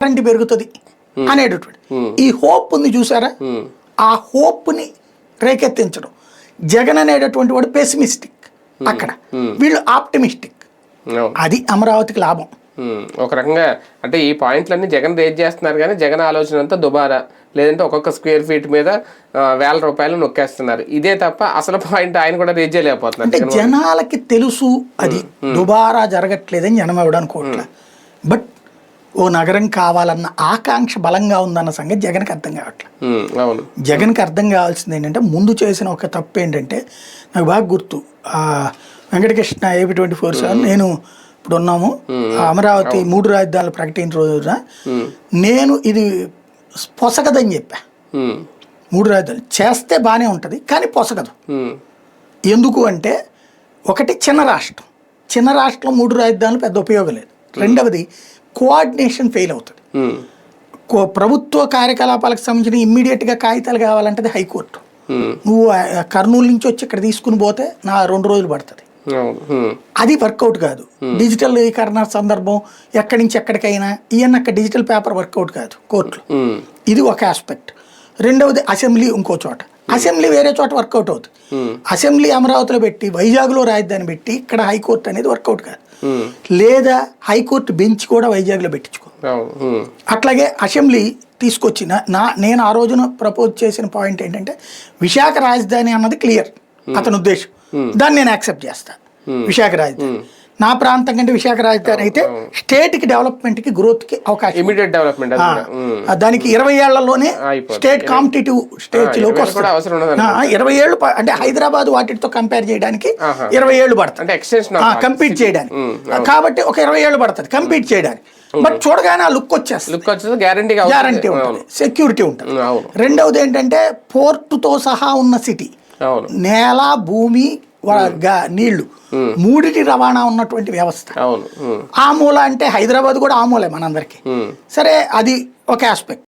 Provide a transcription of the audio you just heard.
Current పెరుగుతుంది అనేటటువంటి ఈ హోప్ ఉంది చూసారా, ఆ హోప్ని రేకెత్తించడం. జగన్ అనేటటువంటి వాడు పెసిమిస్టిక్, అక్కడ వీళ్ళు ఆప్టిమిస్టిక్. అది అమరావతికి లాభం. ఒక రకంగా అంటే ఈ పాయింట్లన్నీ జగన్ రేజ్ చేస్తున్నారు కానీ జగన్ ఆలోచన అంతా దుబారా, లేదంటే ఒక్కొక్క స్క్వేర్ ఫీట్ మీద ₹1000 నొక్కేస్తున్నారు. ఇదే తప్ప అసలు పాయింట్ ఆయన కూడా రేజ్ చేయలేకపోతున్నారు. అంటే జనాలకి తెలుసు అది దుబారా జరగట్లేదని జనం ఇవ్వడానికి. బట్ ఓ నగరం కావాలన్న ఆకాంక్ష బలంగా ఉందన్న సంగతి జగన్కి అర్థం కావట్లేదు. జగన్కి అర్థం కావాల్సింది ఏంటంటే, ముందు చేసిన ఒక తప్పు ఏంటంటే, నాకు బాగా గుర్తు, వెంకటకృష్ణ AP24 నేను ఇప్పుడు ఉన్నాము అమరావతి 3 రాజధానులు ప్రకటించిన రోజున నేను ఇది పొసగదని చెప్పా. 3 రాజధానులు చేస్తే బాగానే ఉంటుంది కానీ పొసగదు. ఎందుకు అంటే, ఒకటి చిన్న రాష్ట్రం 3 రాజధానులు పెద్ద ఉపయోగం లేదు. రెండవది కోఆర్డినేషన్ ఫెయిల్ అవుతుంది. ప్రభుత్వ కార్యకలాపాలకు సంబంధించిన ఇమ్మీడియట్గా కాగితాలు కావాలంటే అది హైకోర్టు. నువ్వు కర్నూలు నుంచి వచ్చి ఇక్కడ తీసుకుని పోతే 2 రోజులు పడుతుంది. అది వర్కౌట్ కాదు. డిజిటలీకరణ సందర్భం ఎక్కడి నుంచి ఎక్కడికైనా ఈయన అక్కడ డిజిటల్ పేపర్ వర్కౌట్ కాదు కోర్టులో. ఇది ఒక ఆస్పెక్ట్. రెండవది అసెంబ్లీ ఇంకో చోట, అసెంబ్లీ వేరే చోట వర్కౌట్ అవుతుంది. అసెంబ్లీ అమరావతిలో పెట్టి వైజాగ్లో రాజధాని పెట్టి ఇక్కడ హైకోర్టు అనేది వర్కౌట్ కాదు. లేదా హైకోర్టు బెంచ్ కూడా వైజాగ్లో పెట్టించుకో. అట్లాగే అసెంబ్లీ తీసుకొచ్చి నేను ఆ రోజున ప్రపోజ్ చేసిన పాయింట్ ఏంటంటే, విశాఖ రాజధాని అన్నది క్లియర్ అతని ఉద్దేశం, దాన్ని నేను యాక్సెప్ట్ చేస్తాను. విశాఖ రాజధాని నా ప్రాంతం కంటే విశాఖ రాజధాని అయితే స్టేట్కి డెవలప్మెంట్కి గ్రోత్కి అవకాశం, ఇమిడియట్ డెవలప్మెంట్, దానికి 20 ఏళ్లలోనే స్టేట్ కాంపిటేటివ్ స్టేజ్లోకి వస్తుంది. 20 ఏళ్ళు అంటే హైదరాబాద్ వాటితో కంపేర్ చేయడానికి 20 ఏళ్ళు పడుతుంది కంపీట్ చేయడానికి. కాబట్టి ఒక 20 ఏళ్ళు పడుతుంది కంపీట్ చేయడానికి. బట్ చూడగానే ఆ లుక్ వచ్చేస్తుంది, గ్యారంటీ ఉంటుంది, సెక్యూరిటీ ఉంటుంది. రెండవది ఏంటంటే, పోర్టుతో సహా ఉన్న సిటీ, నేల భూమి నీళ్లు మూడిటి రవాణా ఉన్నటువంటి వ్యవస్థ. ఆ మూల అంటే హైదరాబాద్ కూడా ఆ మూలే మనందరికి. సరే, అది ఒక ఆస్పెక్ట్.